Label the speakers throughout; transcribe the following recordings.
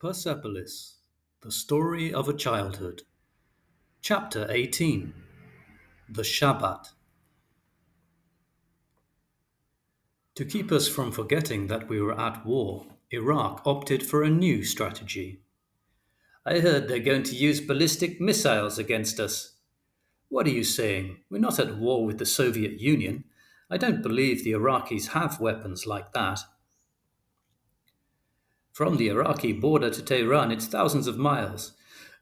Speaker 1: Persepolis, The Story of a Childhood. Chapter 18, The Shabbat. To keep us from forgetting that we were at war, Iraq opted for a new strategy. I heard they're going to use ballistic missiles against us. What are you saying? We're not at war with the Soviet Union. I don't believe the Iraqis have weapons like that. From the Iraqi border to Tehran, it's thousands of miles.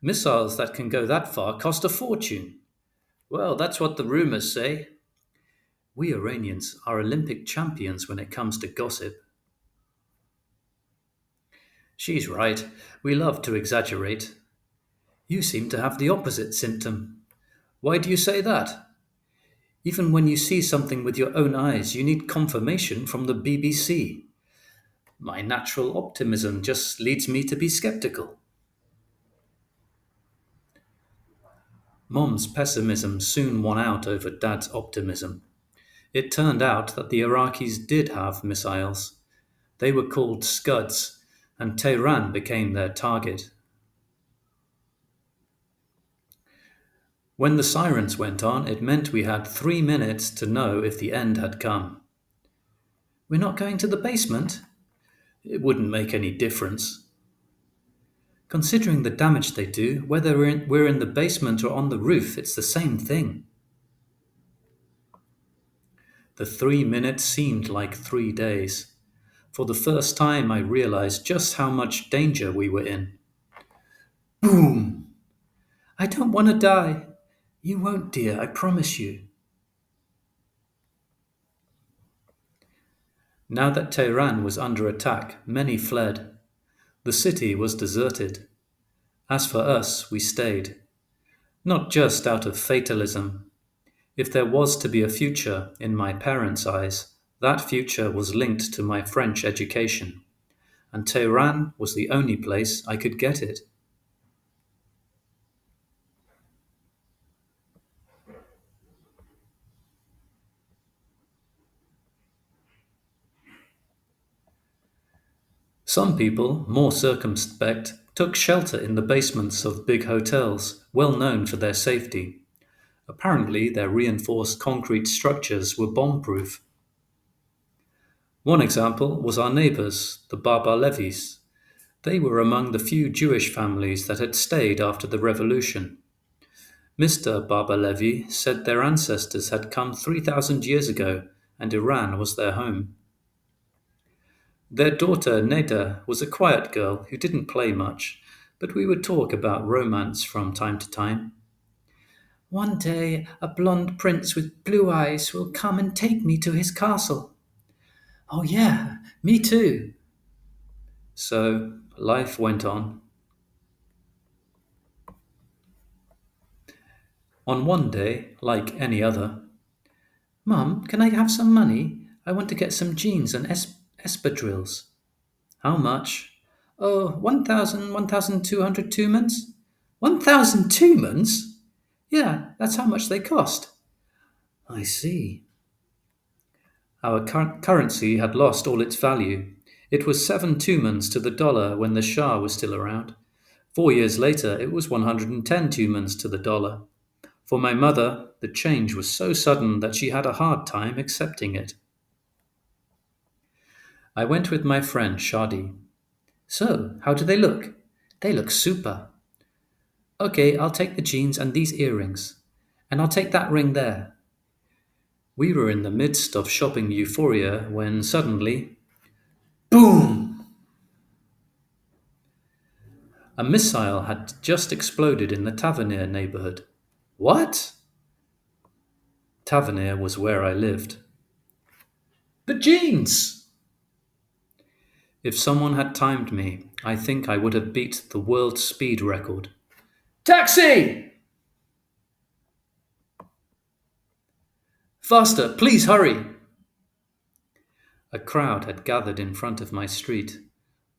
Speaker 1: Missiles that can go that far cost a fortune. Well, that's what the rumors say. We Iranians are Olympic champions when it comes to gossip. She's right. We love to exaggerate. You seem to have the opposite symptom. Why do you say that? Even when you see something with your own eyes, you need confirmation from the BBC. My natural optimism just leads me to be skeptical. Mom's pessimism soon won out over Dad's optimism. It turned out that the Iraqis did have missiles. They were called Scuds, and Tehran became their target. When the sirens went on, it meant we had 3 minutes to know if the end had come. We're not going to the basement? It wouldn't make any difference. Considering the damage they do, whether we're in the basement or on the roof, it's the same thing. The 3 minutes seemed like 3 days. For the first time, I realized just how much danger we were in. Boom! I don't want to die. You won't, dear, I promise you. Now that Tehran was under attack, many fled. The city was deserted. As for us, we stayed. Not just out of fatalism. If there was to be a future, in my parents' eyes, that future was linked to my French education. And Tehran was the only place I could get it. Some people, more circumspect, took shelter in the basements of big hotels, well known for their safety. Apparently, their reinforced concrete structures were bomb-proof. One example was our neighbors, the Baba-Levis. They were among the few Jewish families that had stayed after the revolution. Mr. Baba-Levi said their ancestors had come 3,000 years ago and Iran was their home. Their daughter Neda was a quiet girl who didn't play much, but we would talk about romance from time to time. One day a blond prince with blue eyes will come and take me to his castle. Oh yeah, me too. So life went on. On one day, like any other, Mum, can I have some money? I want to get some jeans and espadrilles. How much? Oh, 1,200 tumens. 1,000 tumens? Yeah, that's how much they cost. I see. Our currency had lost all its value. It was 7 tumens to the dollar when the Shah was still around. 4 years later, it was 110 tumens to the dollar. For my mother, the change was so sudden that she had a hard time accepting it. I went with my friend Shadi. So, how do they look? They look super. Okay, I'll take the jeans and these earrings. And I'll take that ring there. We were in the midst of shopping euphoria when suddenly, boom! A missile had just exploded in the Tavernier neighborhood. What? Tavernier was where I lived. The jeans! If someone had timed me, I think I would have beat the world speed record. Taxi! Faster, please hurry! A crowd had gathered in front of my street.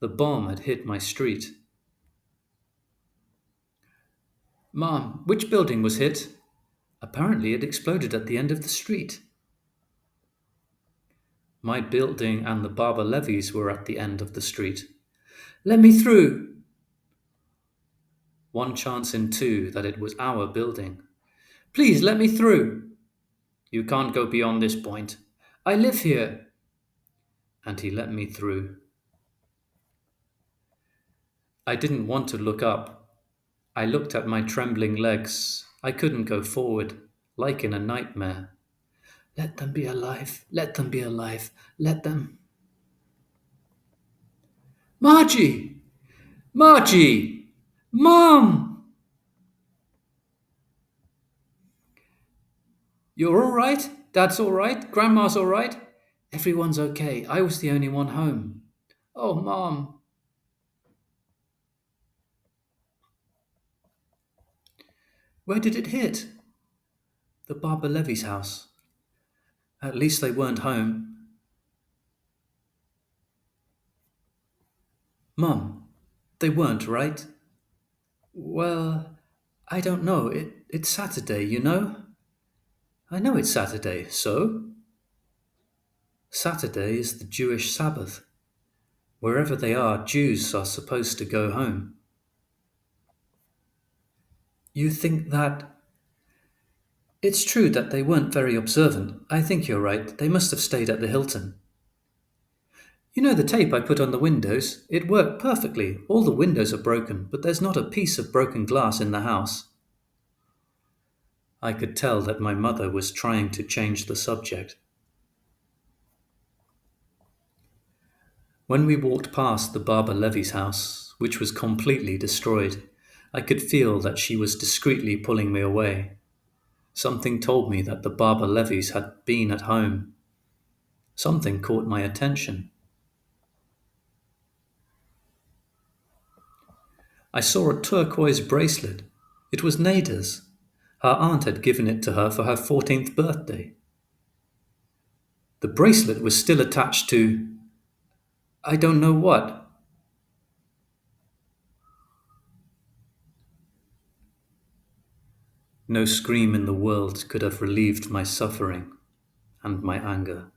Speaker 1: The bomb had hit my street. Mom, which building was hit? Apparently it exploded at the end of the street. My building and the Barber Levies were at the end of the street. Let me through! One chance in two that it was our building. Please let me through. You can't go beyond this point. I live here. And he let me through. I didn't want to look up. I looked at my trembling legs. I couldn't go forward, like in a nightmare. Let them be alive. Let them be alive. Let them. Margie! Margie! Mom! You're all right? Dad's all right? Grandma's all right? Everyone's okay. I was the only one home. Oh, Mom. Where did it hit? The Barber Levy's house. At least they weren't home. Mum, they weren't, right? Well, I don't know. It's Saturday, you know? I know it's Saturday, so? Saturday is the Jewish Sabbath. Wherever they are, Jews are supposed to go home. You think that? It's true that they weren't very observant. I think you're right. They must have stayed at the Hilton. You know the tape I put on the windows? It worked perfectly. All the windows are broken, but there's not a piece of broken glass in the house. I could tell that my mother was trying to change the subject. When we walked past the Barber Levy's house, which was completely destroyed, I could feel that she was discreetly pulling me away. Something told me that the Barber Levys had been at home. Something caught my attention. I saw a turquoise bracelet. It was Nada's. Her aunt had given it to her for her 14th birthday. The bracelet was still attached to I don't know what. No scream in the world could have relieved my suffering and my anger.